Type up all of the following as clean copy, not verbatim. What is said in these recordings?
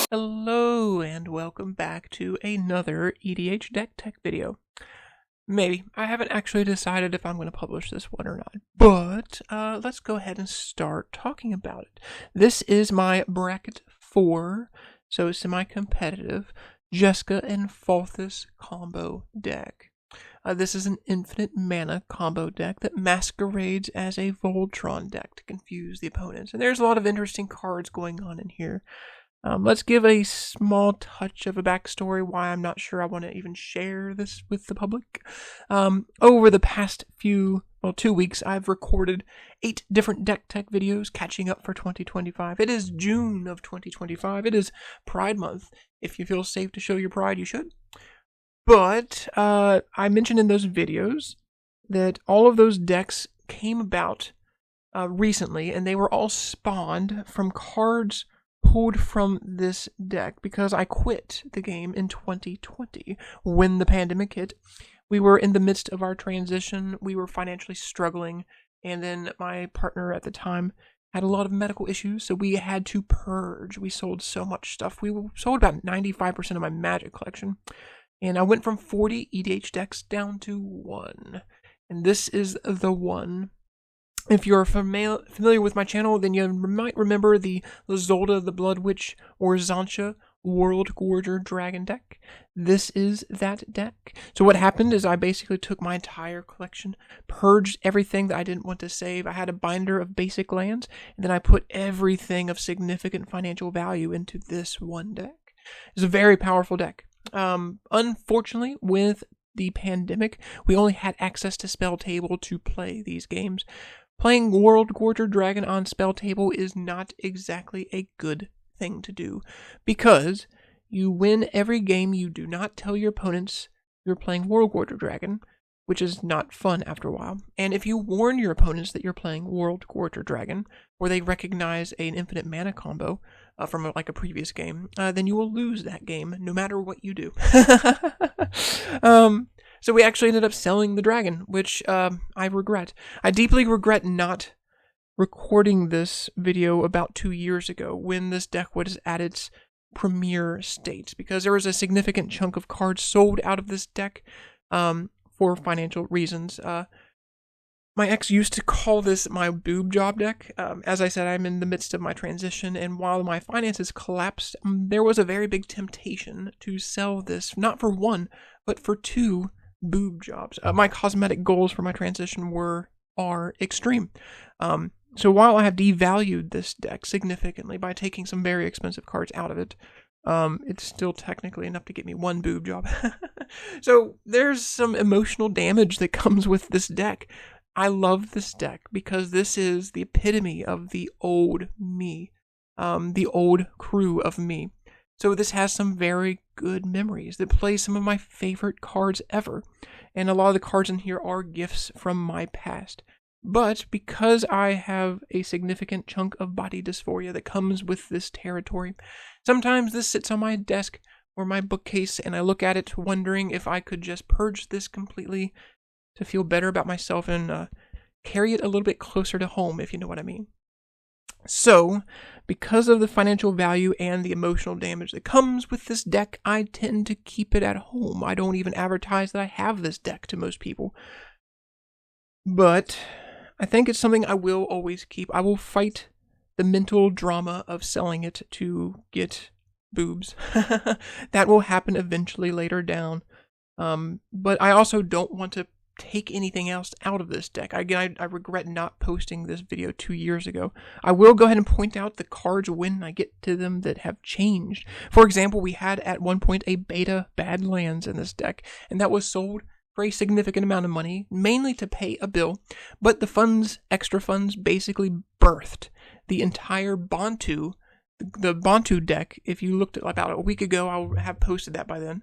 Hello and welcome back to another EDH deck tech video. Maybe. I haven't actually decided if I'm going to publish this one or not, but let's go ahead and start talking about it. This is my bracket 4, so semi-competitive, Jeska and Falthis combo deck. This is an infinite mana combo deck that masquerades as a Voltron deck to confuse the opponents, and there's a lot of interesting cards going on in here. Let's give a small touch of a backstory why I'm not sure I want to even share this with the public. Over the past 2 weeks, I've recorded 8 different deck tech videos catching up for 2025. It is June of 2025. It is Pride Month. If you feel safe to show your pride, you should. But I mentioned in those videos that all of those decks came about recently, and they were all spawned from cards pulled from this deck because I quit the game in 2020 when the pandemic hit. We were in the midst of our transition. We were financially struggling, and then my partner at the time had a lot of medical issues, so we had to purge. We sold so much stuff. We sold about 95% of my Magic collection, and I went from 40 EDH decks down to 1, and this is the one. If you're familiar with my channel, then you might remember the Lyzolda, the Blood Witch, or Xantcha Worldgorger Dragon deck. This is that deck. So what happened is I basically took my entire collection, purged everything that I didn't want to save. I had a binder of basic lands, and then I put everything of significant financial value into this one deck. It's a very powerful deck. Unfortunately, with the pandemic, we only had access to Spell Table to play these games. Playing Worldgorger Dragon on Spell Table is not exactly a good thing to do, because you win every game. You do not tell your opponents you're playing Worldgorger Dragon, which is not fun after a while. And if you warn your opponents that you're playing Worldgorger Dragon, or they recognize an infinite mana combo from a previous game, then you will lose that game no matter what you do. So we actually ended up selling the dragon, which I regret. I deeply regret not recording this video about 2 years ago when this deck was at its premier state, because there was a significant chunk of cards sold out of this deck for financial reasons. My ex used to call this my boob job deck. As I said, I'm in the midst of my transition, and while my finances collapsed, there was a very big temptation to sell this, not for 1, but for 2 boob jobs. My cosmetic goals for my transition are extreme. So while I have devalued this deck significantly by taking some very expensive cards out of it, it's still technically enough to get me 1 boob job. So there's some emotional damage that comes with this deck. I love this deck because this is the epitome of the old me, the old crew of me. So this has some very good memories that play some of my favorite cards ever. And a lot of the cards in here are gifts from my past. But because I have a significant chunk of body dysphoria that comes with this territory, sometimes this sits on my desk or my bookcase and I look at it wondering if I could just purge this completely to feel better about myself and carry it a little bit closer to home, if you know what I mean. So, because of the financial value and the emotional damage that comes with this deck, I tend to keep it at home. I don't even advertise that I have this deck to most people. But I think it's something I will always keep. I will fight the mental drama of selling it to get boobs. That will happen eventually later down. But I also don't want to take anything else out of this deck. Again, I regret not posting this video 2 years ago. I will go ahead and point out the cards when I get to them that have changed. For example, we had at one point a beta Badlands in this deck, and that was sold for a significant amount of money, mainly to pay a bill, but the extra funds basically birthed the entire Bantu, the Bantu deck. If you looked at about a week ago, I'll have posted that by then.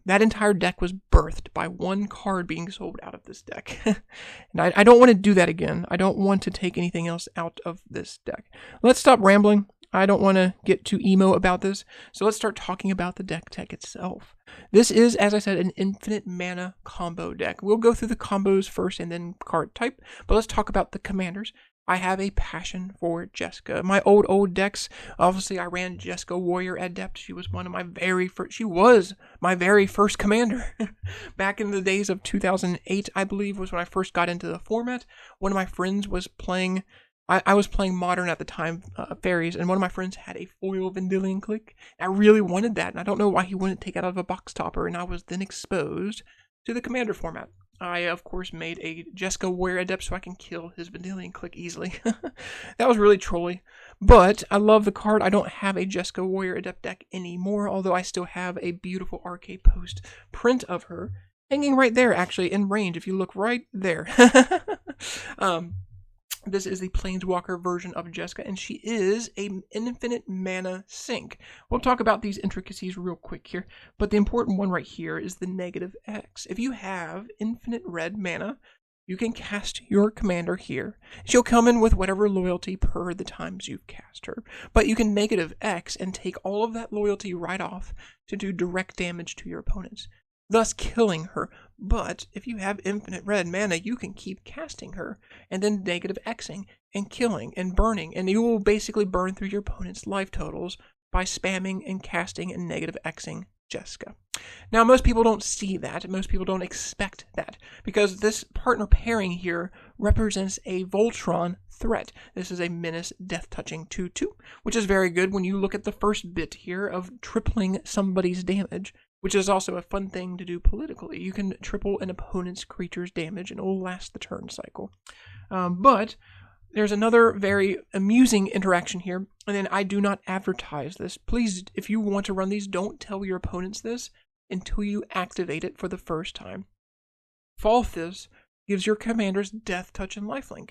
That entire deck was birthed by 1 card being sold out of this deck. And I don't want to do that again. I don't want to take anything else out of this deck. Let's stop rambling. I don't want to get too emo about this. So let's start talking about the deck tech itself. This is, as I said, an infinite mana combo deck. We'll go through the combos first and then card type, but let's talk about the commanders. I have a passion for Jeska. My old decks, obviously I ran Jeska Warrior Adept. She was one of my she was my very first commander. Back in the days of 2008, I believe, was when I first got into the format. One of my friends was playing, I was playing Modern at the time, Fairies, and one of my friends had a foil Vendilion Clique. I really wanted that, and I don't know why he wouldn't take it out of a box topper, and I was then exposed to the commander format. I, of course, made a Jeska Warrior Adept so I can kill his Vendilion Clique easily. That was really trolly. But I love the card. I don't have a Jeska Warrior Adept deck anymore, although I still have a beautiful RK Post print of her hanging right there, actually, in range, if you look right there. This is the Planeswalker version of Jeska, and she is an infinite mana sink. We'll talk about these intricacies real quick here, but the important one right here is the negative X. If you have infinite red mana, you can cast your commander here. She'll come in with whatever loyalty per the times you've cast her, but you can negative X and take all of that loyalty right off to do direct damage to your opponents, thus killing her. But if you have infinite red mana, you can keep casting her and then negative Xing and killing and burning, and you will basically burn through your opponent's life totals by spamming and casting and negative Xing Jeska. Now, most people don't see that. Most people don't expect that, because this partner pairing here represents a Voltron threat. This is a Menace Death Touching 2/2, which is very good when you look at the first bit here of tripling somebody's damage, which is also a fun thing to do politically. You can triple an opponent's creature's damage and it will last the turn cycle. But there's another very amusing interaction here, and then I do not advertise this. Please, if you want to run these, don't tell your opponents this until you activate it for the first time. Falthis gives your commanders Death Touch and Lifelink.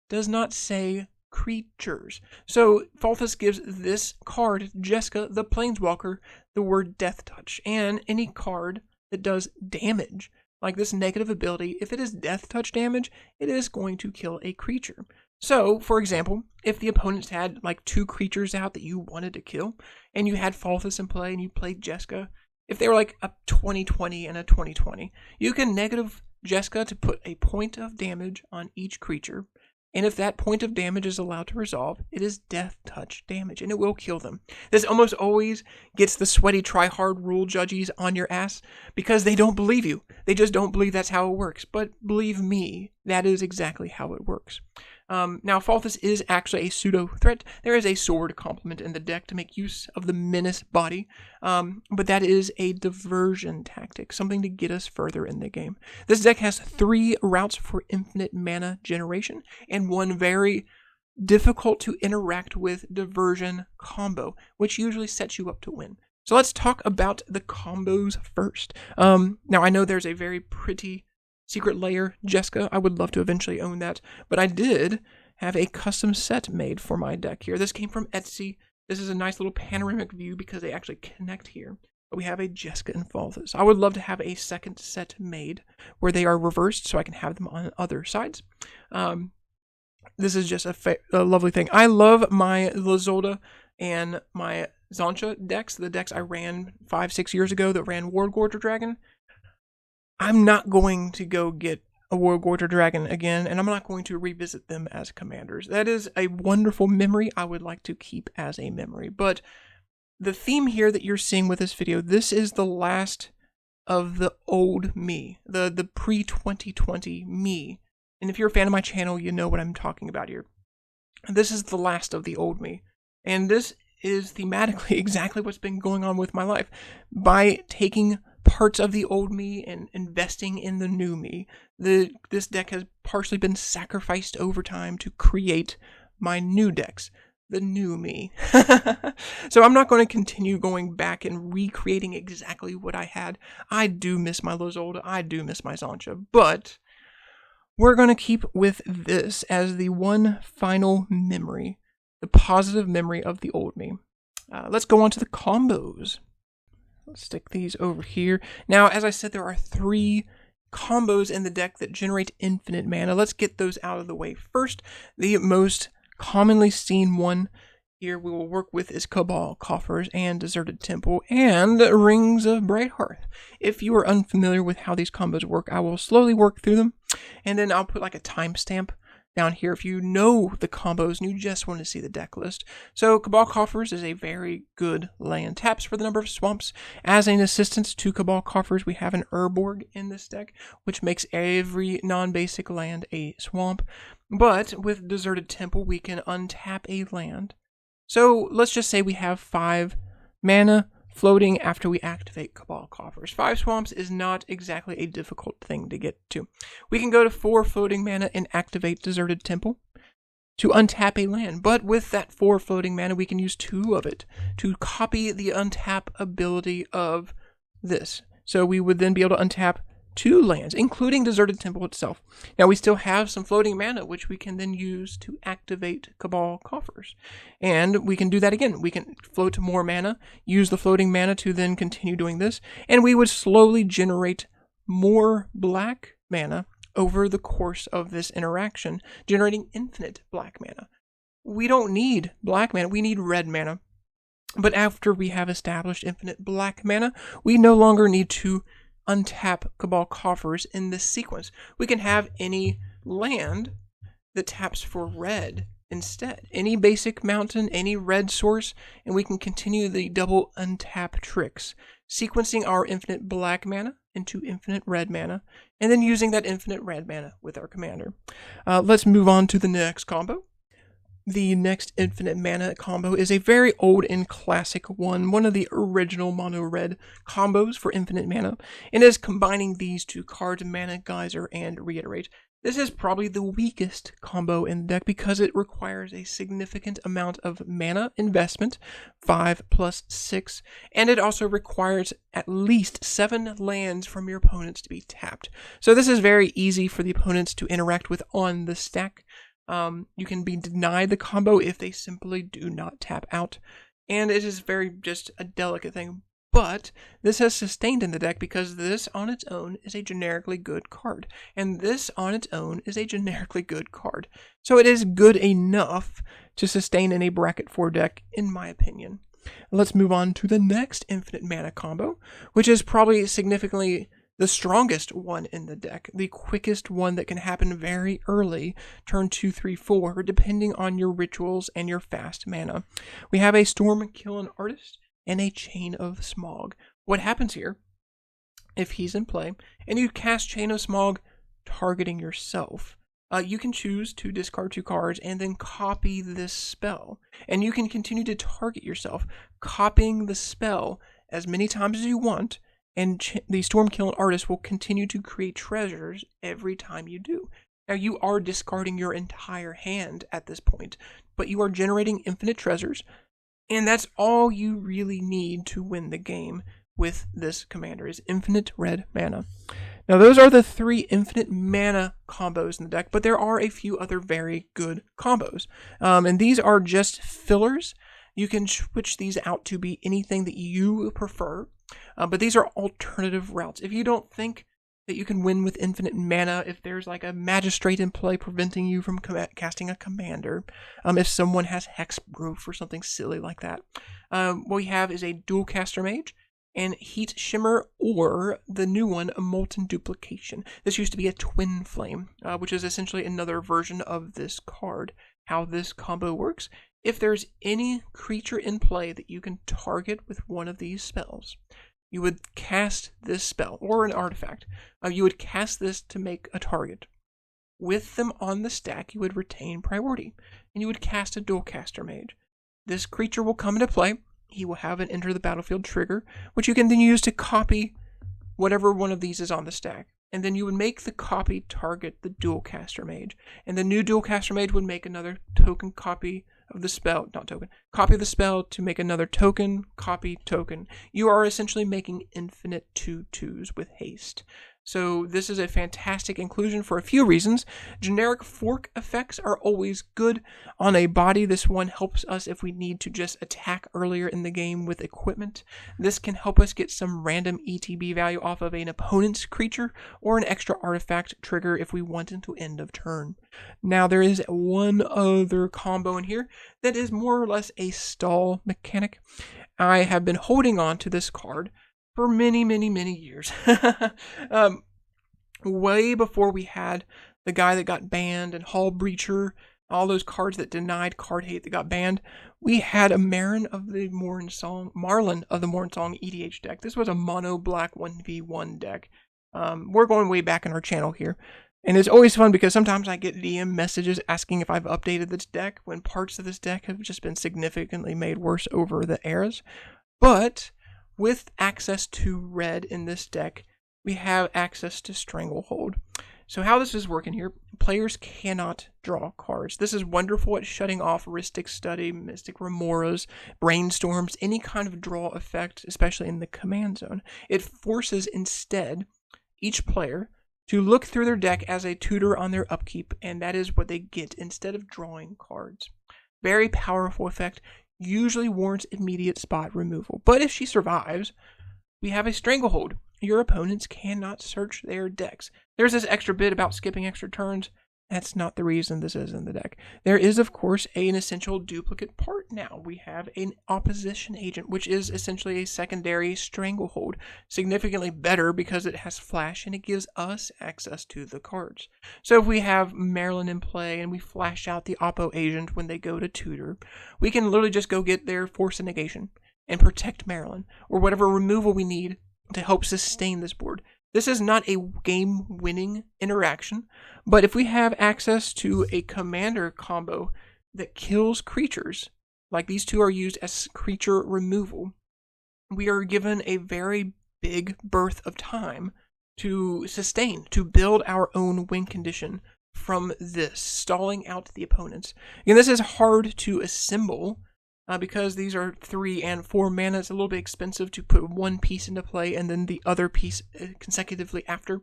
Does not say creatures. So Falthis gives this card, Jeska the Planeswalker, the word Death Touch, and any card that does damage, like this negative ability, if it is Death Touch damage, it is going to kill a creature. So, for example, if the opponents had like 2 creatures out that you wanted to kill, and you had Falthis in play and you played Jeska, if they were like a 20/20 and a 20/20, you can negative Jeska to put a point of damage on each creature. And if that point of damage is allowed to resolve, it is Death Touch damage, and it will kill them. This almost always gets the sweaty try-hard rule judges on your ass, because they don't believe you. They just don't believe that's how it works. But believe me, that is exactly how it works. Now, Falthis is actually a pseudo-threat. There is a sword complement in the deck to make use of the Menace body, but that is a diversion tactic, something to get us further in the game. This deck has 3 routes for infinite mana generation, and one very difficult to interact with diversion combo, which usually sets you up to win. So let's talk about the combos first. Now, I know there's a very pretty Secret Lair Jeska. I would love to eventually own that, but I did have a custom set made for my deck here. This came from Etsy. This is a nice little panoramic view because they actually connect here. But we have a Jeska and Falthis. I would love to have a second set made where they are reversed so I can have them on other sides. This is just a lovely thing. I love my Lyzolda and my Xantcha decks, the decks I ran 5-6 years ago that ran Worldgorger Dragon. I'm not going to go get a Worldgorger Dragon again, and I'm not going to revisit them as commanders. That is a wonderful memory I would like to keep as a memory. But the theme here that you're seeing with this video, this is the last of the old me, the pre-2020 me. And if you're a fan of my channel, you know what I'm talking about here. This is the last of the old me. And this is thematically exactly what's been going on with my life. By taking parts of the old me and investing in the new me, this deck has partially been sacrificed over time to create my new decks, the new me. So I'm not going to continue going back and recreating exactly what I had. I do miss my Lyzolda, I do miss my Xantcha, but we're going to keep with this as the one final memory, the positive memory of the old me. Let's go on to the combos. Let's stick these over here. Now, as I said, there are 3 combos in the deck that generate infinite mana. Let's get those out of the way first. The most commonly seen one here we will work with is Cabal, Coffers, and Deserted Temple, and Rings of Brighthearth. If you are unfamiliar with how these combos work, I will slowly work through them, and then I'll put like a timestamp down here if you know the combos and you just want to see the deck list. So Cabal Coffers is a very good land. Taps for the number of swamps. As an assistance to Cabal Coffers, we have an Urborg in this deck, which makes every non-basic land a swamp. But with Deserted Temple, we can untap a land. So let's just say we have 5 mana floating after we activate Cabal Coffers. 5 swamps is not exactly a difficult thing to get to. We can go to 4 floating mana and activate Deserted Temple to untap a land. But with that 4 floating mana, we can use 2 of it to copy the untap ability of this. So we would then be able to untap 2 lands, including Deserted Temple itself. Now we still have some floating mana, which we can then use to activate Cabal Coffers. And we can do that again. We can float more mana, use the floating mana to then continue doing this, and we would slowly generate more black mana over the course of this interaction, generating infinite black mana. We don't need black mana, we need red mana. But after we have established infinite black mana, we no longer need to untap Cabal Coffers in this sequence. We can have any land that taps for red instead. Any basic mountain, any red source, and we can continue the double untap tricks, sequencing our infinite black mana into infinite red mana, and then using that infinite red mana with our commander. Let's move on to the next combo. The next infinite mana combo is a very old and classic one of the original mono red combos for infinite mana, and is combining these 2 cards, Mana Geyser and Reiterate. This is probably the weakest combo in the deck because it requires a significant amount of mana investment, 5 + 6, and it also requires at least 7 lands from your opponents to be tapped. So this is very easy for the opponents to interact with on the stack. You can be denied the combo if they simply do not tap out, and it is very just a delicate thing. But this has sustained in the deck because this on its own is a generically good card, and this on its own is a generically good card. So it is good enough to sustain in a bracket 4 deck, in my opinion. Let's move on to the next infinite mana combo, which is probably significantly the strongest one in the deck, the quickest one that can happen very early, turn 2, 3, 4, depending on your rituals and your fast mana. We have a Stormkiln Artist and a Chain of Smog. What happens here, if he's in play, and you cast Chain of Smog targeting yourself, you can choose to discard 2 cards and then copy this spell. And you can continue to target yourself, copying the spell as many times as you want, and the Stormkiln Artist will continue to create treasures every time you do. Now, you are discarding your entire hand at this point, but you are generating infinite treasures, and that's all you really need to win the game with this commander, is infinite red mana. Now, those are the 3 infinite mana combos in the deck, but there are a few other very good combos, and these are just fillers. You can switch these out to be anything that you prefer. But these are alternative routes. If you don't think that you can win with infinite mana, if there's like a magistrate in play preventing you from casting a commander, if someone has Hexproof or something silly like that, what we have is a Dualcaster Mage and Heat Shimmer, or the new one, a Molten Duplication. This used to be a Twin Flame, which is essentially another version of this card. How this combo works: if there's any creature in play that you can target with one of these spells, you would cast this spell, or an artifact. You would cast this to make a target. With them on the stack, you would retain priority, and you would cast a Dualcaster Mage. This creature will come into play. He will have an Enter the Battlefield trigger, which you can then use to copy whatever one of these is on the stack. And then you would make the copy target the Dualcaster Mage. And the new Dualcaster Mage would make another token copy of the spell, copy of the spell to make another token, copy token. You are essentially making infinite 2/2s with haste. So this is a fantastic inclusion for a few reasons. Generic fork effects are always good on a body. This one helps us if we need to just attack earlier in the game with equipment. This can help us get some random ETB value off of an opponent's creature, or an extra artifact trigger if we want into end of turn. Now there is one other combo in here that is more or less a stall mechanic. I have been holding on to this card for many years. Way before we had the guy that got banned, and Hall Breacher, all those cards that denied card hate that got banned. We had a Marlin of the Mornsong EDH deck. This was a mono black 1v1 deck. We're going way back in our channel here. And it's always fun because sometimes I get DM messages asking if I've updated this deck when parts of this deck have just been significantly made worse over the eras. But with access to red in this deck, we have access to Stranglehold. So how this is working here, players cannot draw cards. This is wonderful at shutting off Rhystic Study, Mystic Remoras, Brainstorms, any kind of draw effect, especially in the command zone. It forces instead each player to look through their deck as a tutor on their upkeep, and that is what they get instead of drawing cards. Very powerful effect, usually warrants immediate spot removal. But if she survives, we have a Stranglehold. Your opponents cannot search their decks. There's this extra bit about skipping extra turns. That's not the reason this is in the deck. There is, of course, an essential duplicate part now. We have an opposition agent, which is essentially a secondary Stranglehold. Significantly better because it has flash and it gives us access to the cards. So if we have Marlin in play and we flash out the oppo agent when they go to tutor, we can literally just go get their Force of Negation and protect Marlin, or whatever removal we need to help sustain this board. This is not a game-winning interaction, but if we have access to a commander combo that kills creatures, like these two are used as creature removal, we are given a very big birth of time to sustain, to build our own win condition from this, stalling out the opponents. And this is hard to assemble, because these are 3 and 4 mana. It's a little bit expensive to put one piece into play and then the other piece consecutively after.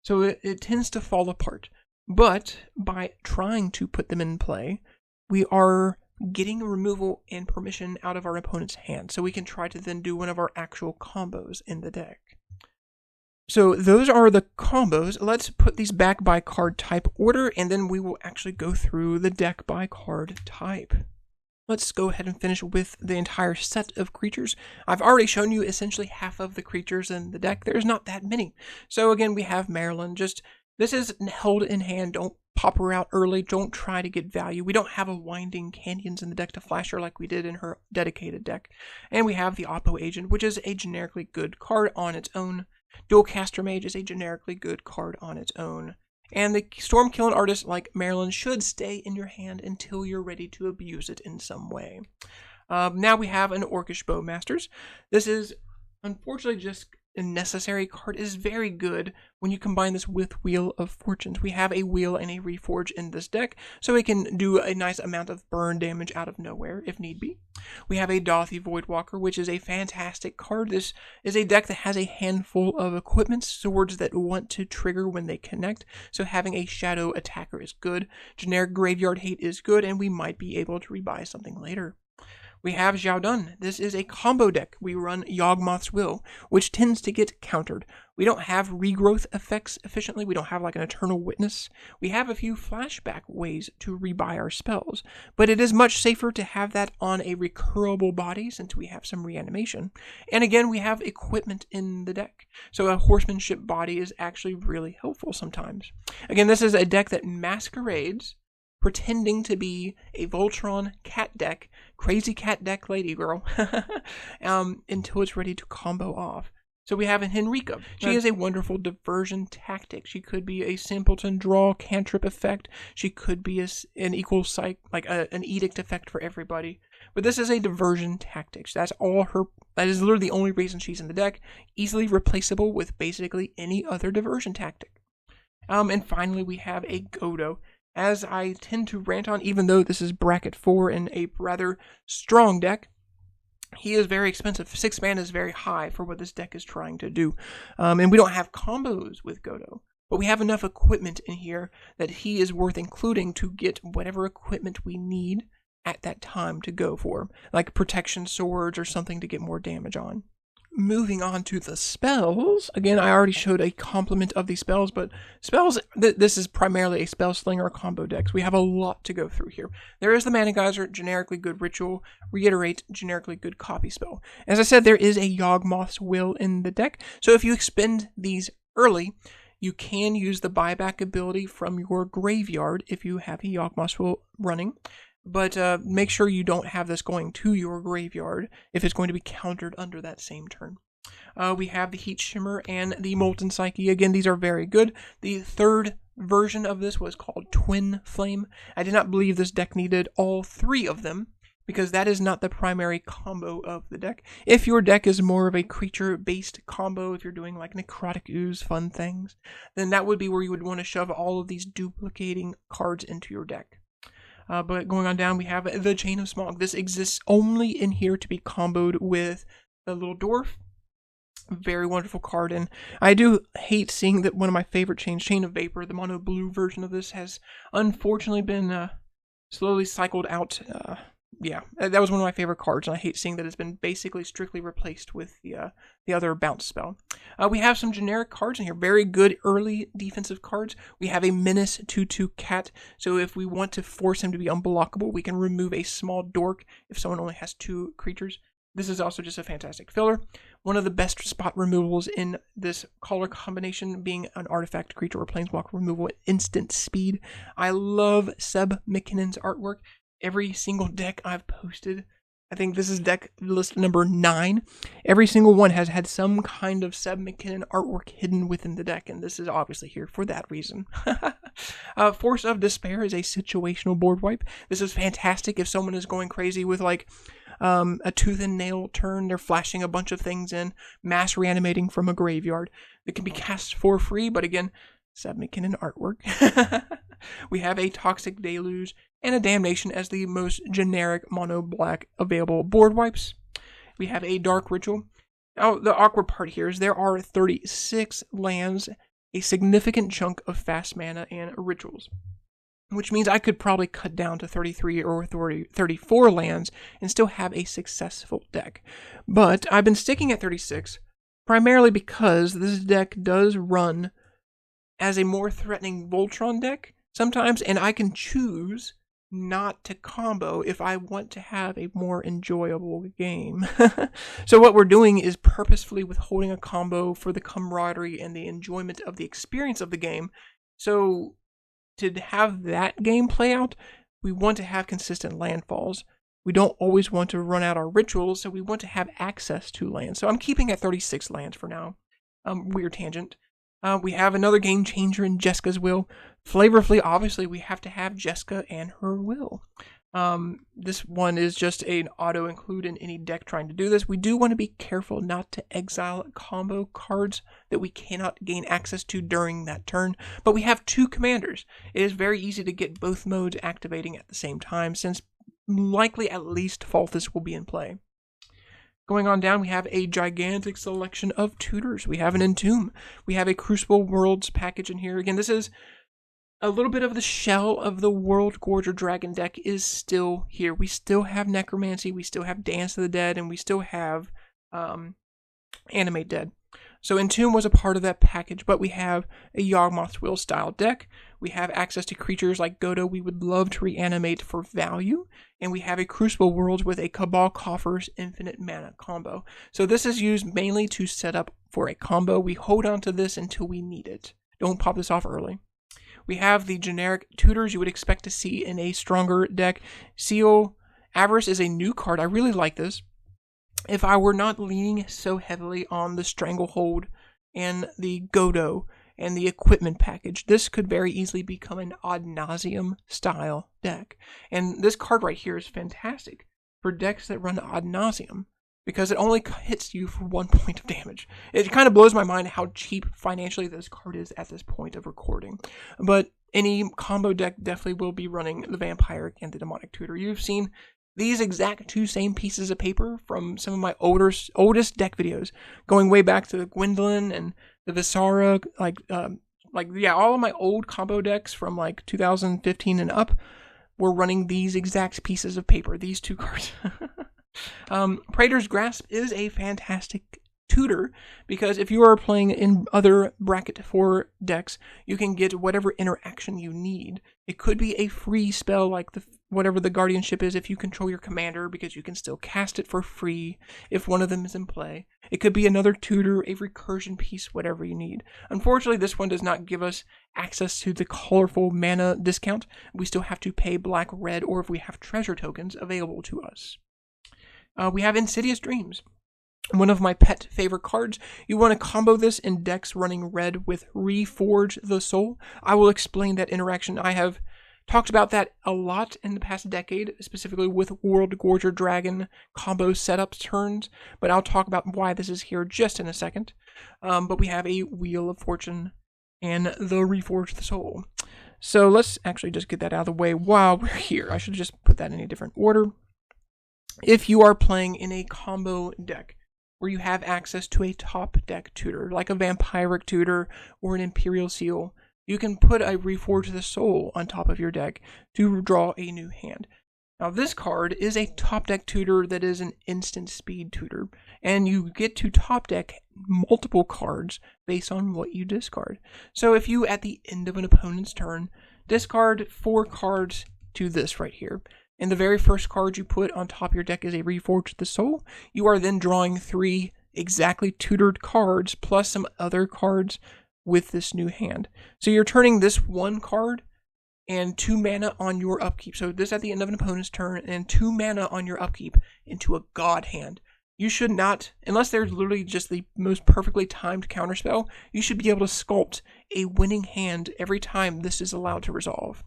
So it tends to fall apart. But by trying to put them in play, we are getting removal and permission out of our opponent's hand. So we can try to then do one of our actual combos in the deck. So those are the combos. Let's put these back by card type order, and then we will actually go through the deck by card type. Let's go ahead and finish with the entire set of creatures. I've already shown you essentially half of the creatures in the deck. There's not that many. So again, we have Marlin. This is held in hand. Don't pop her out early. Don't try to get value. We don't have a Winding Canyons in the deck to flash her like we did in her dedicated deck. And we have the Oppo Agent, which is a generically good card on its own. Dualcaster Mage is a generically good card on its own. And the Stormkilling Artist, like Marlin, should stay in your hand until you're ready to abuse it in some way. Now we have an Orcish Bowmasters. This is, unfortunately, just a necessary card. It is very good when you combine this with Wheel of Fortunes. We have a Wheel and a Reforge in this deck, so we can do a nice amount of burn damage out of nowhere, if need be. We have a Dauthi Voidwalker, which is a fantastic card. This is a deck that has a handful of equipment, swords that want to trigger when they connect, so having a Shadow Attacker is good. Generic Graveyard Hate is good, and we might be able to rebuy something later. We have Xiaodun. This is a combo deck. We run Yawgmoth's Will, which tends to get countered. We don't have regrowth effects efficiently. We don't have like an Eternal Witness. We have a few flashback ways to rebuy our spells, but it is much safer to have that on a recurable body since we have some reanimation. And again, we have equipment in the deck, so a Horsemanship body is actually really helpful sometimes. Again, this is a deck that masquerades pretending to be a Voltron cat deck, crazy cat deck lady girl, until it's ready to combo off. So we have an Henrika. She is a wonderful diversion tactic. She could be a simpleton draw cantrip effect. She could be an equal psych, like an edict effect for everybody. But this is a diversion tactic. That's all her. That is literally the only reason she's in the deck. Easily replaceable with basically any other diversion tactic. And finally, we have a Godo. As I tend to rant on, even though this is bracket 4 in a rather strong deck, he is very expensive. 6 mana is very high for what this deck is trying to do. And we don't have combos with Godo, but we have enough equipment in here that he is worth including to get whatever equipment we need at that time to go for, like protection swords or something to get more damage on. Moving on to the spells. Again, I already showed a complement of these spells, but spells, this is primarily a spell slinger combo deck. So we have a lot to go through here. There is the Mana Geyser, generically good ritual. Reiterate, generically good copy spell. As I said, there is a Yawgmoth's Will in the deck. So if you expend these early, You can use the buyback ability from your graveyard if you have a Yawgmoth's Will running, but make sure you don't have this going to your graveyard if it's going to be countered under that same turn. We have the Heat Shimmer and the Molten Psyche. Again, these are very good. The third version of this was called Twin Flame. I did not believe this deck needed all three of them, because that is not the primary combo of the deck. If your deck is more of a creature-based combo, if you're doing like Necrotic Ooze, fun things, then that would be where you would want to shove all of these duplicating cards into your deck. But going on down, we have the Chain of Smog. This exists only in here to be comboed with the Little Dwarf. Very wonderful card, and I do hate seeing that one of my favorite chains, Chain of Vapor, the mono blue version of this, has unfortunately been slowly cycled out. Yeah, that was one of my favorite cards, and I hate seeing that it's been basically strictly replaced with the other bounce spell. We have some generic cards in here, very good early defensive cards. We have a Menace 2/2 Cat, so if we want to force him to be unblockable, we can remove a small dork if someone only has 2 creatures. This is also just a fantastic filler. One of the best spot removals in this color combination being an artifact, creature, or planeswalker removal at instant speed. I love Seb McKinnon's artwork. Every single deck I've posted, I think this is deck list number 9. Every single one has had some kind of Seb McKinnon artwork hidden within the deck, and this is obviously here for that reason. Force of Despair is a situational board wipe. This is fantastic if someone is going crazy with like a tooth and nail turn. They're flashing a bunch of things in, mass reanimating from a graveyard. It can be cast for free, but again, Seb McKinnon artwork. We have a Toxic Deluge and a Damnation as the most generic mono black available board wipes. We have a Dark Ritual. Oh, the awkward part here is there are 36 lands, a significant chunk of fast mana and rituals, which means I could probably cut down to 33 or 34 lands and still have a successful deck. But I've been sticking at 36 primarily because this deck does run as a more threatening Voltron deck sometimes, and I can choose not to combo if I want to have a more enjoyable game. So what we're doing is purposefully withholding a combo for the camaraderie and the enjoyment of the experience of the game. So to have that game play out, we want to have consistent landfalls. We don't always want to run out our rituals, so we want to have access to lands. So I'm keeping at 36 lands for now. Weird tangent. We have another game changer in Jeska's Will. Flavorfully, obviously, we have to have Jeska and her will. This one is just an auto-include in any deck trying to do this. We do want to be careful not to exile combo cards that we cannot gain access to during that turn. But we have 2 commanders. It is very easy to get both modes activating at the same time, since likely at least Falthis will be in play. Going on down, we have a gigantic selection of tutors. We have an Entomb. We have a Crucible Worlds package in here. Again, this is a little bit of the shell of the Worldgorger Dragon deck is still here. We still have Necromancy, we still have Dance of the Dead, and we still have Animate Dead. So Entomb was a part of that package, but we have a Yawgmoth's Will style deck. We have access to creatures like Godo we would love to reanimate for value. And we have a Crucible Worlds with a Cabal Coffers Infinite Mana combo. So this is used mainly to set up for a combo. We hold on to this until we need it. Don't pop this off early. We have the generic tutors you would expect to see in a stronger deck. Seal Avarice is a new card. I really like this. If I were not leaning so heavily on the Stranglehold and the Godo and the equipment package, this could very easily become an Ad Nauseam style deck. And this card right here is fantastic for decks that run Ad Nauseam, because it only hits you for 1 point of damage. It kind of blows my mind how cheap financially this card is at this point of recording. But any combo deck definitely will be running the Vampiric and the Demonic Tutor. You've seen these exact 2 same pieces of paper from some of my oldest deck videos, going way back to the Gwendolyn and the Visara, all of my old combo decks from like 2015 and up were running these exact pieces of paper, these 2 cards. Praetor's Grasp is a fantastic tutor, because if you are playing in other bracket 4 decks, you can get whatever interaction you need. It could be a free spell like the whatever the guardianship is if you control your commander, because you can still cast it for free if one of them is in play. It could be another tutor, a recursion piece, whatever you need. Unfortunately, this one does not give us access to the colorful mana discount. We still have to pay black, red, or if we have treasure tokens available to us. We have Insidious Dreams. One of my pet favorite cards. You want to combo this in decks running red with Reforge the Soul. I will explain that interaction. I have talked about that a lot in the past decade, specifically with Worldgorger Dragon combo setup turns, but I'll talk about why this is here just in a second. But we have a Wheel of Fortune and the Reforge the Soul. So let's actually just get that out of the way while we're here. I should just put that in a different order. If you are playing in a combo deck, where you have access to a top deck tutor, like a Vampiric tutor or an Imperial Seal, you can put a Reforge the Soul on top of your deck to draw a new hand. Now this card is a top deck tutor that is an instant speed tutor, and you get to top deck multiple cards based on what you discard. So if you, at the end of an opponent's turn, discard 4 cards to this right here, and the very first card you put on top of your deck is a Reforge the Soul, you are then drawing 3 exactly tutored cards plus some other cards with this new hand. So you're turning this 1 card and 2 mana on your upkeep. So this at the end of an opponent's turn and 2 mana on your upkeep into a god hand. You should not, unless there's literally just the most perfectly timed counterspell, you should be able to sculpt a winning hand every time this is allowed to resolve.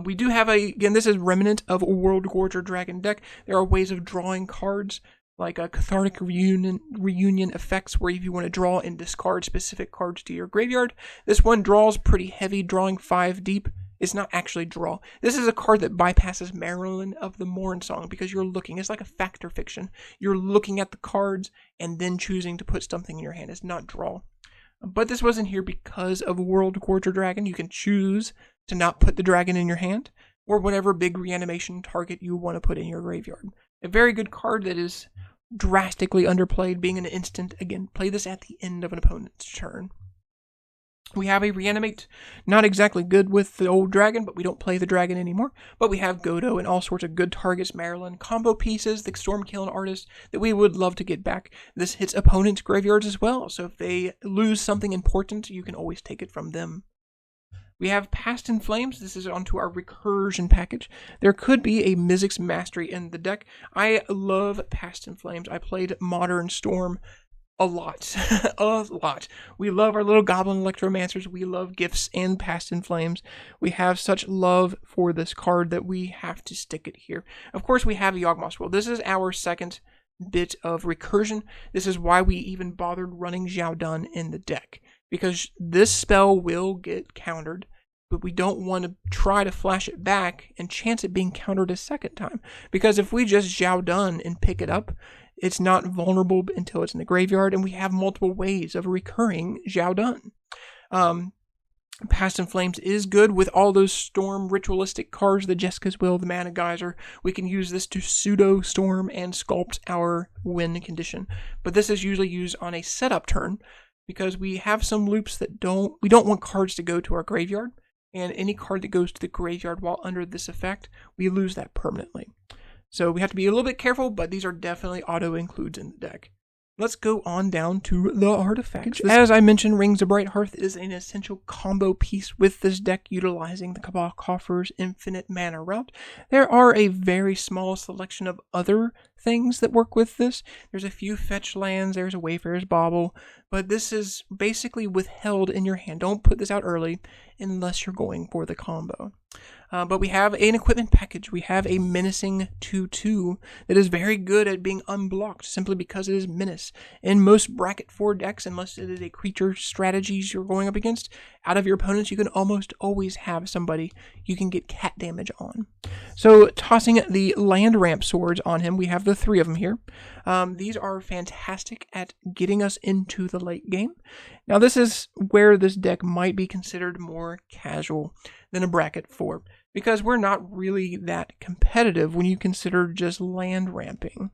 We do have again, this is remnant of a Worldgorger Dragon deck. There are ways of drawing cards, like a Cathartic Reunion effects, where if you want to draw and discard specific cards to your graveyard. This one draws pretty heavy, drawing 5 deep. It's not actually draw. This is a card that bypasses Marilyn of the Morn Song, because you're looking, it's like a fact or fiction. You're looking at the cards and then choosing to put something in your hand. It's not draw. But this wasn't here because of Worldgorger Dragon. You can choose to not put the dragon in your hand, or whatever big reanimation target you want to put in your graveyard. A very good card that is drastically underplayed, being an instant. Again, play this at the end of an opponent's turn. We have a Reanimate, not exactly good with the old dragon, but we don't play the dragon anymore. But we have Godo and all sorts of good targets, Marilyn, combo pieces, the Stormkiln Artist that we would love to get back. This hits opponents' graveyards as well, so if they lose something important, you can always take it from them. We have Past in Flames. This is onto our recursion package. There could be a Mizzix Mastery in the deck. I love Past in Flames. I played Modern Storm a lot. A lot. We love our little Goblin Electromancers. We love Gifts and Past in Flames. We have such love for this card that we have to stick it here. Of course, we have Yawgmoth's Will. This is our second bit of recursion. This is why we even bothered running Xiaodun in the deck, because this spell will get countered, but we don't want to try to flash it back and chance it being countered a second time, because if we just Xiaodun and pick it up, it's not vulnerable until it's in the graveyard, and we have multiple ways of recurring Xiaodun. Past in Flames is good with all those storm ritualistic cards, the Jeska's Will, the Mana Geyser. We can use this to pseudo storm and sculpt our win condition, but this is usually used on a setup turn, because we have some loops that we don't want cards to go to our graveyard, and any card that goes to the graveyard while under this effect, we lose that permanently. So we have to be a little bit careful, but these are definitely auto-includes in the deck. Let's go on down to the artifacts. As I mentioned, Rings of Bright Hearth is an essential combo piece with this deck, utilizing the Cabal Coffer's infinite mana route. There are a very small selection of other things that work with this. There's a few fetch lands, there's a Wayfarer's Bauble, but this is basically withheld in your hand. Don't put this out early unless you're going for the combo. But we have an equipment package. We have a menacing 2/2 that is very good at being unblocked simply because it is menace. In most bracket 4 decks, unless it is a creature strategies you're going up against, out of your opponents, you can almost always have somebody you can get cat damage on. So tossing the land ramp swords on him, we have the 3 of them here. These are fantastic at getting us into the late game. Now this is where this deck might be considered more casual than a bracket 4, because we're not really that competitive when you consider just land ramping.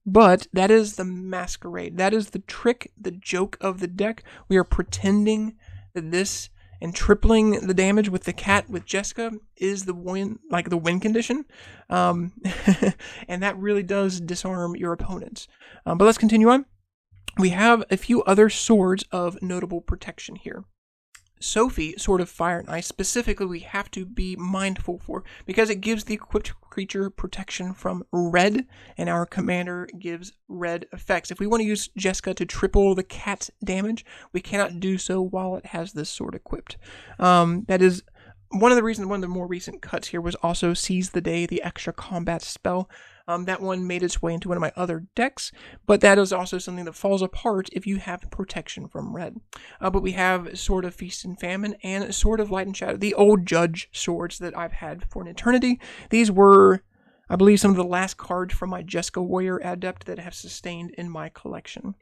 But that is the masquerade. That is the trick, the joke of the deck. We are pretending that this and tripling the damage with the cat with Jeska is the win, like the win condition, and that really does disarm your opponents. But let's continue on. We have a few other swords of notable protection here. Sophie, Sword of Fire and Ice, specifically we have to be mindful for, because it gives the equipped creature protection from red, and our commander gives red effects. If we want to use Jeska to triple the cat's damage, we cannot do so while it has this sword equipped. That is one of the reasons, one of the more recent cuts here was also Seize the Day, the extra combat spell. That one made its way into one of my other decks, but that is also something that falls apart if you have protection from red. But we have Sword of Feast and Famine and Sword of Light and Shadow, the old Judge swords that I've had for an eternity. These were, I believe, some of the last cards from my Jeska Warrior Adept that have sustained in my collection.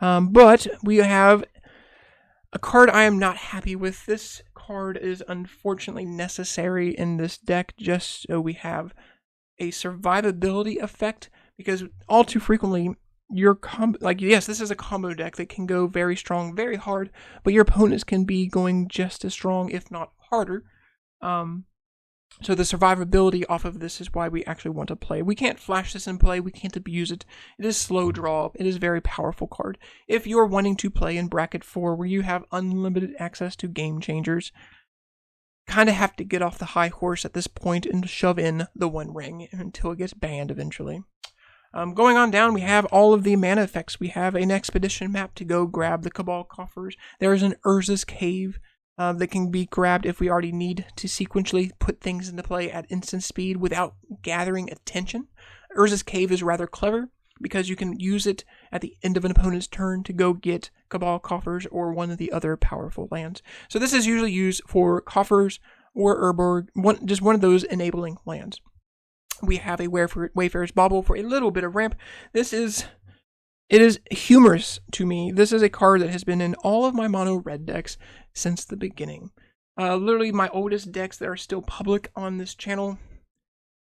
But we have a card I am not happy with. This card is unfortunately necessary in this deck just so we have a survivability effect, because all too frequently your yes, this is a combo deck that can go very strong, very hard, but your opponents can be going just as strong, if not harder. So the survivability off of this is why we actually want to play. We can't flash this in play, we can't abuse it. It is slow draw, it is a very powerful card. If you're wanting to play in bracket 4 where you have unlimited access to game changers, kind of have to get off the high horse at this point and shove in the One Ring until it gets banned eventually. Going on down, we have all of the mana effects. We have an expedition map to go grab the Cabal coffers. There is an Urza's Cave that can be grabbed if we already need to sequentially put things into play at instant speed without gathering attention. Urza's Cave is rather clever because you can use it at the end of an opponent's turn to go get Cabal coffers or one of the other powerful lands. So this is usually used for coffers or Urborg, just one of those enabling lands. We have a Wayfarer's Bauble for a little bit of ramp. It is humorous to me. This is a card that has been in all of my mono red decks since the beginning. Literally my oldest decks that are still public on this channel.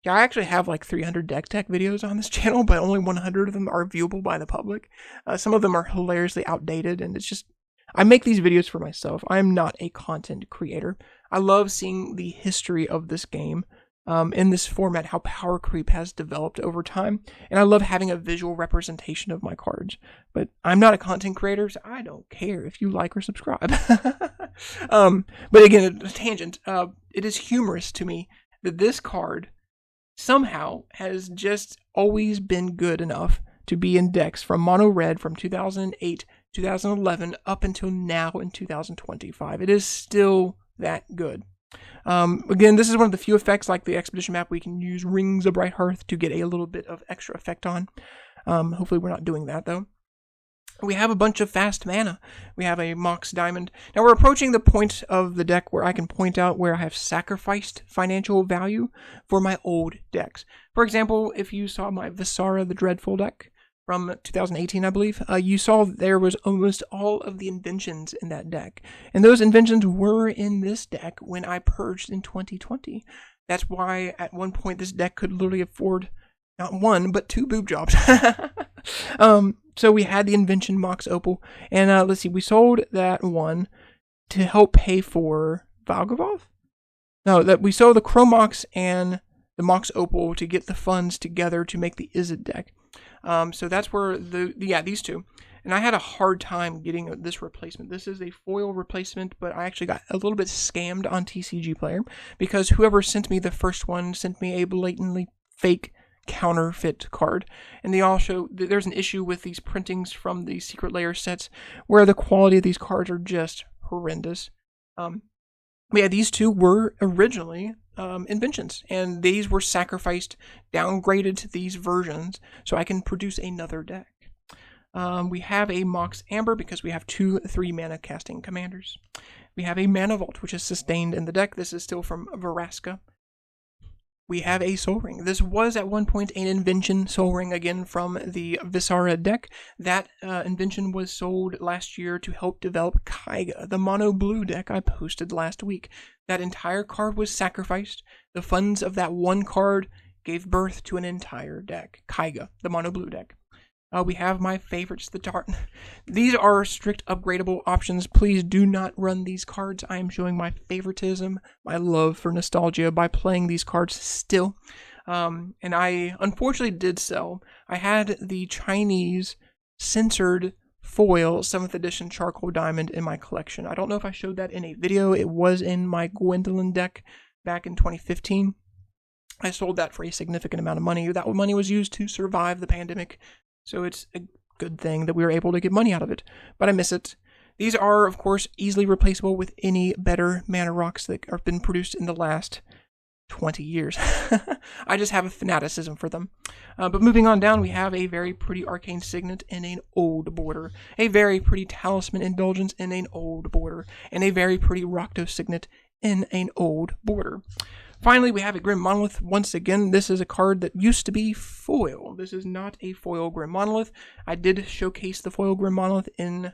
Yeah, I actually have like 300 deck tech videos on this channel, but only 100 of them are viewable by the public. Some of them are hilariously outdated, and it's just, I make these videos for myself. I'm not a content creator. I love seeing the history of this game in this format, how power creep has developed over time, and I love having a visual representation of my cards. But I'm not a content creator, so I don't care if you like or subscribe. But again, a tangent. It is humorous to me that this card somehow has just always been good enough to be in decks from mono red from 2008, 2011 up until now in 2025. It is still that good. Again, this is one of the few effects like the expedition map we can use Rings of Bright Hearth to get a little bit of extra effect on. Hopefully we're not doing that though. We have a bunch of fast mana. We have a Mox Diamond. Now we're approaching the point of the deck where I can point out where I have sacrificed financial value for my old decks. For example, if you saw my Visara the Dreadful deck from 2018, I believe, you saw there was almost all of the inventions in that deck. And those inventions were in this deck when I purged in 2020. That's why at one point this deck could literally afford not one, but 2 boob jobs. So we had the invention Mox Opal, and let's see, we sold that one to help pay for Valgavoth? No, that we sold the Chromox and the Mox Opal to get the funds together to make the Izzet deck. So that's where these two. And I had a hard time getting this replacement. This is a foil replacement, but I actually got a little bit scammed on TCG Player because whoever sent me the first one sent me a blatantly fake counterfeit card, and they also, there's an issue with these printings from the Secret Lair sets where the quality of these cards are just horrendous. But yeah, these two were originally inventions, and these were sacrificed, downgraded to these versions so I can produce another deck. We have a Mox Amber because we have 2 3-mana casting commanders. We have a Mana Vault, which is sustained in the deck. This is still from Veraska. We have a Sol Ring. This was at one point an invention Sol Ring, again from the Visara deck. That invention was sold last year to help develop Kaiga, the mono blue deck I posted last week. That entire card was sacrificed. The funds of that one card gave birth to an entire deck, Kaiga, the mono blue deck. We have my favorites, these are strict upgradable options. Please do not run these cards. I am showing my favoritism, my love for nostalgia by playing these cards still. And I unfortunately did sell. I had the Chinese censored foil 7th edition charcoal diamond in my collection. I don't know if I showed that in a video. It was in my Gwendolyn deck back in 2015. I sold that for a significant amount of money. That money was used to survive the pandemic. So it's a good thing that we were able to get money out of it. But I miss it. These are, of course, easily replaceable with any better mana rocks that have been produced in the last 20 years. I just have a fanaticism for them. But moving on down, we have a very pretty Arcane Signet in an old border, a very pretty Talisman Indulgence in an old border, and a very pretty Rakdos Signet in an old border. Finally, we have a Grim Monolith. Once again, this is a card that used to be foil. This is not a foil Grim Monolith. I did showcase the foil Grim Monolith in...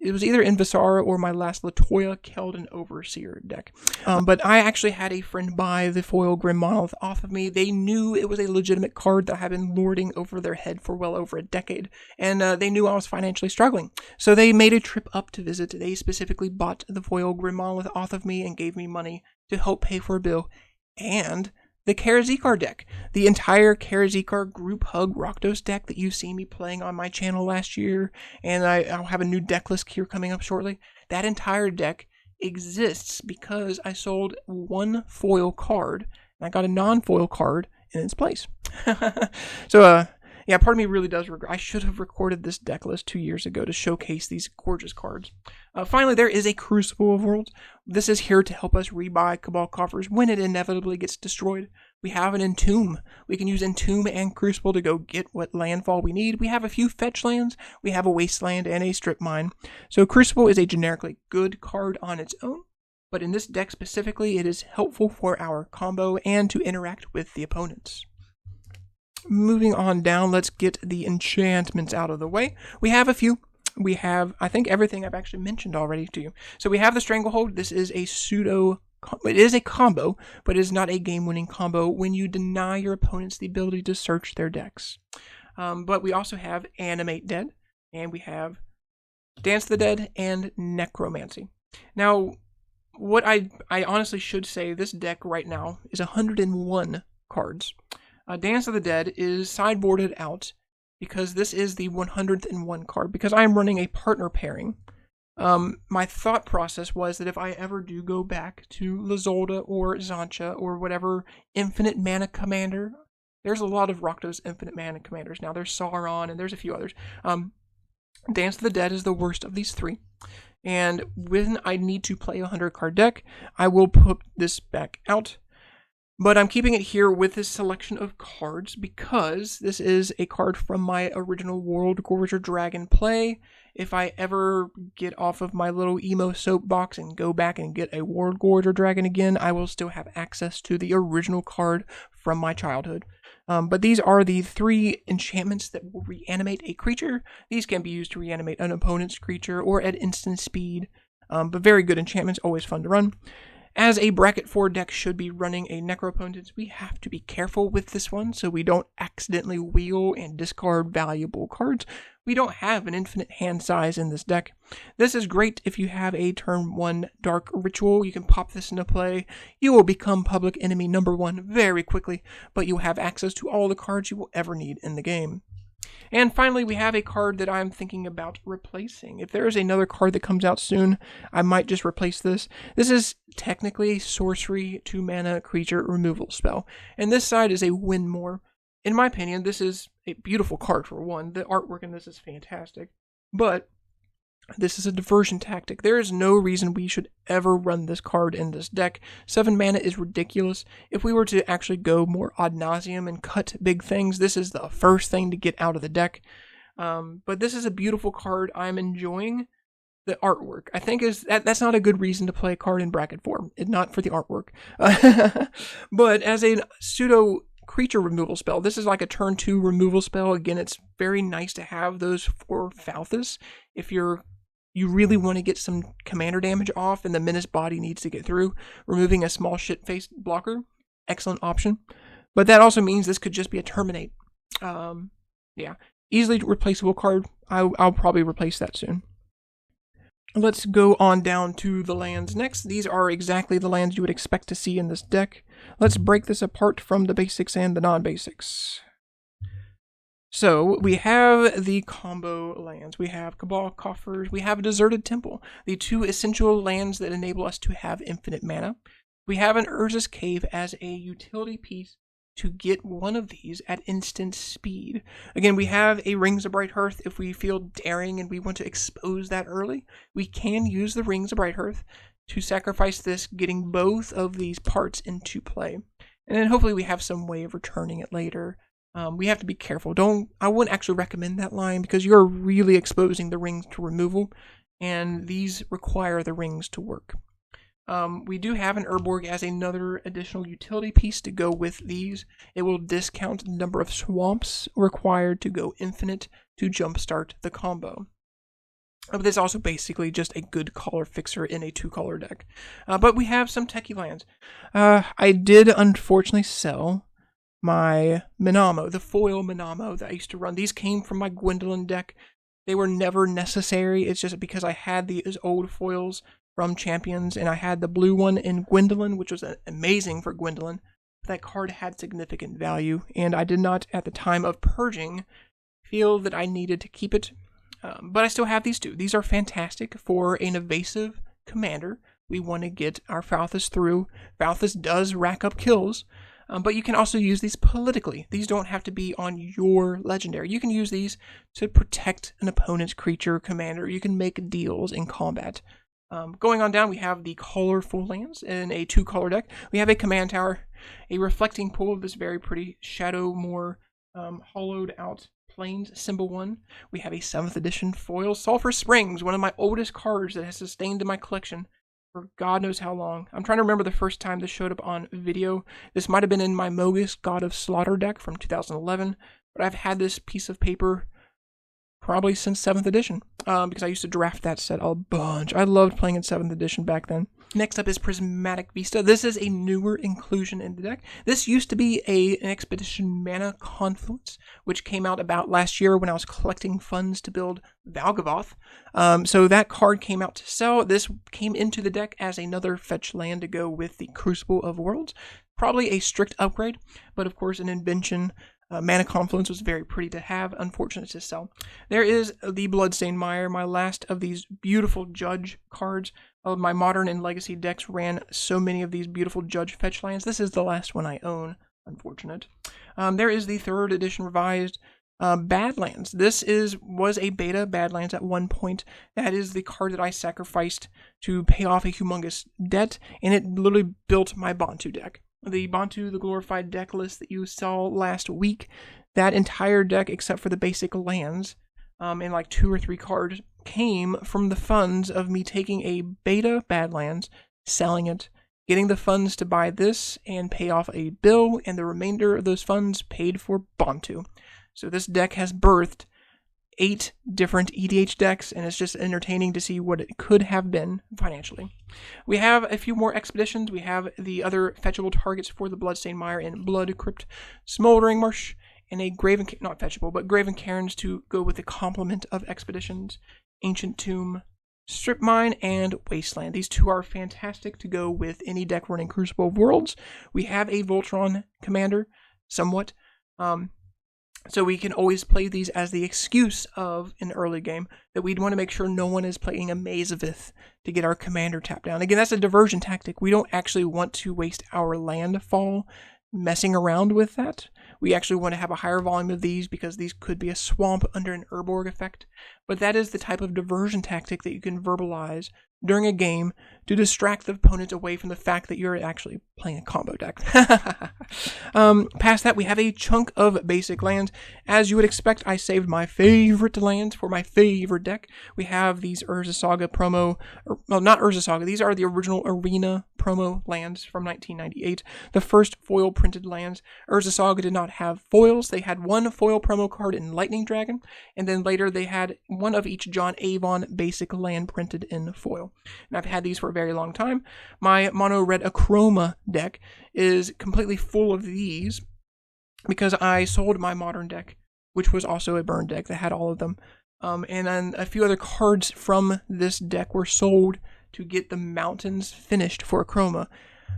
It was either in Visara or my last Latoya Keldon Overseer deck. But I actually had a friend buy the foil Grim Monolith off of me. They knew it was a legitimate card that I had been lording over their head for well over a decade. And they knew I was financially struggling. So they made a trip up to visit. They specifically bought the foil Grim Monolith off of me and gave me money to help pay for a bill. And the Karazikar deck. The entire Karazikar Group Hug Rakdos deck that you've seen me playing on my channel last year, and I'll have a new deck list here coming up shortly. That entire deck exists because I sold one foil card, and I got a non-foil card in its place. So, yeah, part of me really does regret. I should have recorded this deck list 2 years ago to showcase these gorgeous cards. Finally, there is a Crucible of Worlds. This is here to help us rebuy Cabal coffers when it inevitably gets destroyed. We have an Entomb. We can use Entomb and Crucible to go get what landfall we need. We have a few fetch lands. We have a Wasteland and a Strip Mine. So Crucible is a generically good card on its own, but in this deck specifically, it is helpful for our combo and to interact with the opponents. Moving on down, let's get the enchantments out of the way. We have a few. We have, I think, everything I've actually mentioned already to you. So we have the Stranglehold. This is a it is a combo, but it is not a game-winning combo when you deny your opponents the ability to search their decks. But we also have Animate Dead, and we have Dance the Dead, and Necromancy. Now, what I honestly should say, this deck right now is 101 cards. Dance of the Dead is sideboarded out because this is the 101 card, because I am running a partner pairing. My thought process was that if I ever do go back to Lyzolda or Xantcha or whatever infinite mana commander, there's a lot of Rakdos infinite mana commanders now. There's Sauron and there's a few others. Dance of the Dead is the worst of these three. And when I need to play a 100 card deck, I will put this back out. But I'm keeping it here with this selection of cards because this is a card from my original Worldgorger Dragon play. If I ever get off of my little emo soapbox and go back and get a Worldgorger Dragon again, I will still have access to the original card from my childhood. But these are the 3 enchantments that will reanimate a creature. These can be used to reanimate an opponent's creature or at instant speed. But very good enchantments, always fun to run. As a bracket 4 deck should be running a Necropotence, we have to be careful with this one so we don't accidentally wheel and discard valuable cards. We don't have an infinite hand size in this deck. This is great if you have a turn 1 Dark Ritual. You can pop this into play. You will become public enemy number 1 very quickly, but you'll have access to all the cards you will ever need in the game. And finally, we have a card that I'm thinking about replacing. If there is another card that comes out soon, I might just replace this. This is technically a sorcery 2-mana creature removal spell. And this side is a win more. In my opinion, this is a beautiful card for one. The artwork in this is fantastic. But this is a diversion tactic. There is no reason we should ever run this card in this deck. 7 mana is ridiculous. If we were to actually go more ad nauseum and cut big things, this is the first thing to get out of the deck. But this is a beautiful card. I'm enjoying the artwork. I think that's not a good reason to play a card in bracket form. Not for the artwork. But as a pseudo creature removal spell, this is like a turn 2 removal spell. Again, it's very nice to have those for Falthis. If you really want to get some commander damage off and the Menace body needs to get through, removing a small shit-faced blocker, excellent option. But that also means this could just be a Terminate. Yeah. easily replaceable card. I'll probably replace that soon. Let's go on down to the lands next. These are exactly the lands you would expect to see in this deck. Let's break this apart from the basics and the non-basics. So, we have the combo lands. We have Cabal Coffers. We have Deserted Temple, the two essential lands that enable us to have infinite mana. We have an Urza's Cave as a utility piece to get one of these at instant speed. Again, we have a Rings of Bright Hearth. If we feel daring and we want to expose that early, we can use the Rings of Bright Hearth to sacrifice this, getting both of these parts into play. And then hopefully we have some way of returning it later. We have to be careful. I wouldn't actually recommend that line because you're really exposing the rings to removal, and these require the rings to work. We do have an Urborg as another additional utility piece to go with these. It will discount the number of swamps required to go infinite to jumpstart the combo. But this is also basically just a good color fixer in a 2-color deck. But we have some techie lands. I did unfortunately sell my Minamo, the foil Minamo that I used to run. These came from my Gwendolyn deck. They were never necessary. It's just because I had these old foils from Champions, and I had the blue one in Gwendolyn, which was amazing for Gwendolyn. That card had significant value, and I did not, at the time of purging, feel that I needed to keep it. But I still have these two. These are fantastic for an evasive commander. We want to get our Falthis through. Falthis does rack up kills, but you can also use these politically. These don't have to be on your legendary. You can use these to protect an opponent's creature commander. You can make deals in combat. Going on down, we have the colorful lands in a 2-color deck. We have a command tower, a reflecting pool of this very pretty Shadowmoor hollowed out plains symbol 1. We have a 7th edition foil Sulphur Springs, one of my oldest cards that has sustained in my collection for God knows how long. I'm trying to remember the first time this showed up on video. This might have been in my Mogus God of Slaughter deck from 2011, but I've had this piece of paper probably since 7th edition, because I used to draft that set a bunch. I loved playing in 7th edition back then. Next up is Prismatic Vista. This is a newer inclusion in the deck. This used to be an Expedition Mana Confluence, which came out about last year when I was collecting funds to build Valgavoth. So that card came out to sell. This came into the deck as another fetch land to go with the Crucible of Worlds. Probably a strict upgrade, but of course an invention. Mana Confluence was very pretty to have, unfortunate to sell. There is the Bloodstained Mire, my last of these beautiful Judge cards. My Modern and Legacy decks ran so many of these beautiful Judge fetch lands. This is the last one I own, unfortunate. There is the 3rd edition revised Badlands. This was a beta Badlands at one point. That is the card that I sacrificed to pay off a humongous debt, and it literally built my Bantu deck. The Bantu, the glorified deck list that you saw last week, that entire deck, except for the basic lands, and like 2 or 3 cards, came from the funds of me taking a beta Badlands, selling it, getting the funds to buy this, and pay off a bill, and the remainder of those funds paid for Bantu. So this deck has birthed 8 different EDH decks, and it's just entertaining to see what it could have been financially. We have a few more expeditions. We have the other fetchable targets for the Bloodstained Mire in Blood Crypt, Smoldering Marsh, and a Graven, not fetchable, but Graven Cairns to go with the complement of expeditions, Ancient Tomb, Strip Mine, and Wasteland. These 2 are fantastic to go with any deck running Crucible of Worlds. We have a Voltron commander, somewhat. So we can always play these as the excuse of an early game that we'd want to make sure no one is playing a Maze of Ith to get our commander tapped down. Again, that's a diversion tactic. We don't actually want to waste our landfall messing around with that. We actually want to have a higher volume of these because these could be a swamp under an Urborg effect. But that is the type of diversion tactic that you can verbalize during a game to distract the opponent away from the fact that you're actually playing a combo deck. Past that, we have a chunk of basic lands. As you would expect, I saved my favorite lands for my favorite deck. We have these Urza Saga promo, well, not Urza Saga, these are the original Arena promo lands from 1998. The first foil printed lands. Urza Saga did not have foils. They had 1 foil promo card in Lightning Dragon, and then later they had 1 of each John Avon basic land printed in foil. And I've had these for a very long time. My mono red Achroma deck is completely full of these because I sold my modern deck which was also a burn deck that had all of them. And then a few other cards from this deck were sold to get the mountains finished for Chroma.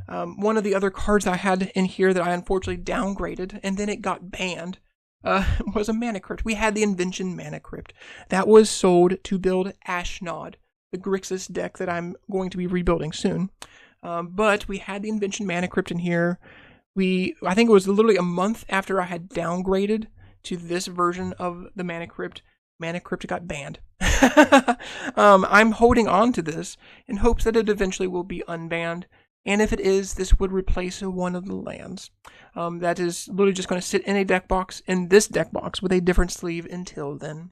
One of the other cards I had in here that I unfortunately downgraded, and then it got banned, was a Mana Crypt. We had the Invention Mana Crypt. That was sold to build Ashnod, the Grixis deck that I'm going to be rebuilding soon. But we had the Invention Mana Crypt in here. I think it was literally a month after I had downgraded to this version of the Mana Crypt got banned. I'm holding on to this in hopes that it eventually will be unbanned. And if it is, this would replace one of the lands. That is literally just going to sit in a deck box, in this deck box, with a different sleeve until then.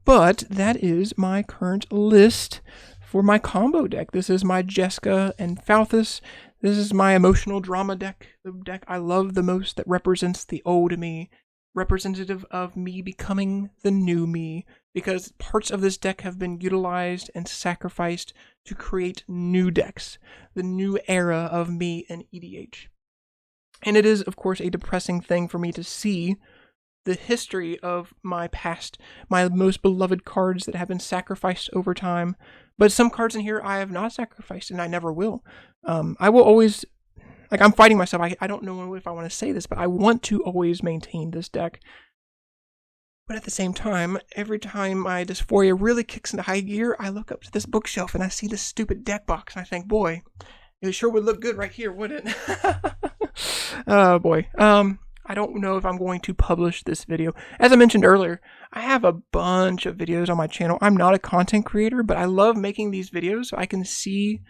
But that is my current list for my combo deck. This is my Jeska and Falthis. This is my emotional drama deck, the deck I love the most that represents the old me, representative of me becoming the new me, because parts of this deck have been utilized and sacrificed to create new decks, the new era of me in EDH. And it is, of course, a depressing thing for me to see the history of my past, my most beloved cards that have been sacrificed over time. But some cards in here I have not sacrificed, and I never will. I will always, like, I'm fighting myself. I don't know if I want to say this, but I want to always maintain this deck. But at the same time, every time my dysphoria really kicks into high gear, I look up to this bookshelf and I see this stupid deck box, and I think, boy, it sure would look good right here, wouldn't it? Oh boy. I don't know if I'm going to publish this video. As I mentioned earlier, I have a bunch of videos on my channel. I'm not a content creator, but I love making these videos so I can see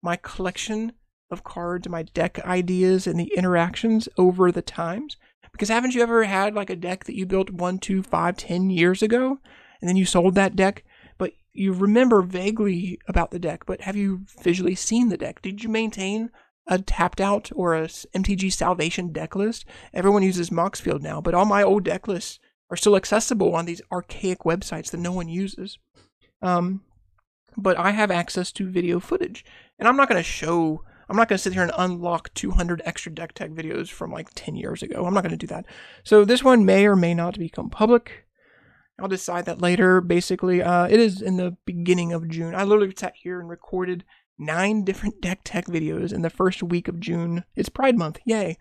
my collection of cards, my deck ideas, and the interactions over the times. Because haven't you ever had like a deck that you built 1, 2, 5, 10 years ago, and then you sold that deck, but you remember vaguely about the deck, but have you visually seen the deck? Did you maintain a tapped out or a MTG Salvation deck list? Everyone uses Moxfield now, but all my old deck lists are still accessible on these archaic websites that no one uses. But I have access to video footage, and I'm not going to sit here and unlock 200 extra deck tech videos from like 10 years ago. I'm not going to do that. So this one may or may not become public. I'll decide that later. Basically, it is in the beginning of June. I literally sat here and recorded 9 different deck tech videos in the first week of June. It's Pride Month. Yay.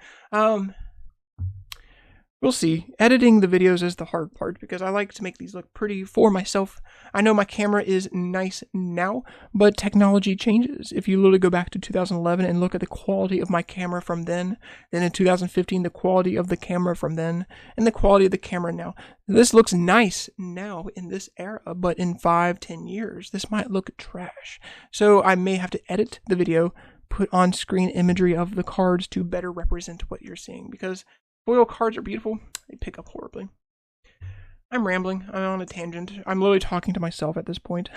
We'll see. Editing the videos is the hard part because I like to make these look pretty for myself. I know my camera is nice now, but technology changes. If you literally go back to 2011 and look at the quality of my camera from then in 2015, the quality of the camera from then, and the quality of the camera now. This looks nice now in this era, but in 5-10 years, this might look trash. So I may have to edit the video, put on screen imagery of the cards to better represent what you're seeing, because foil cards are beautiful. They pick up horribly. I'm rambling. I'm on a tangent. I'm literally talking to myself at this point.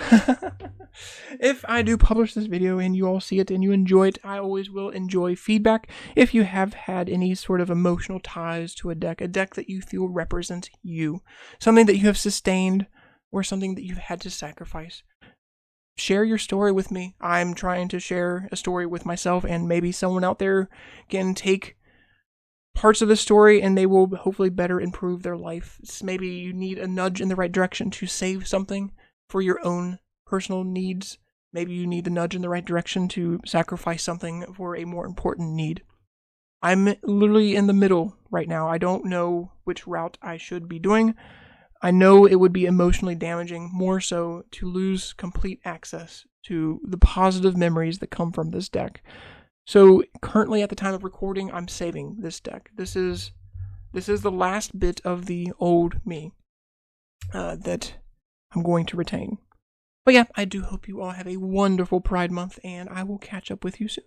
If I do publish this video and you all see it and you enjoy it, I always will enjoy feedback. If you have had any sort of emotional ties to a deck that you feel represents you, something that you have sustained, or something that you've had to sacrifice, share your story with me. I'm trying to share a story with myself, and maybe someone out there can take parts of the story and they will hopefully better improve their life. Maybe you need a nudge in the right direction to save something for your own personal needs. Maybe you need the nudge in the right direction to sacrifice something for a more important need. I'm literally in the middle right now. I don't know which route I should be doing. I know it would be emotionally damaging, more so to lose complete access to the positive memories that come from this deck. So currently at the time of recording, I'm saving this deck. This is the last bit of the old me that I'm going to retain. But yeah, I do hope you all have a wonderful Pride Month, and I will catch up with you soon.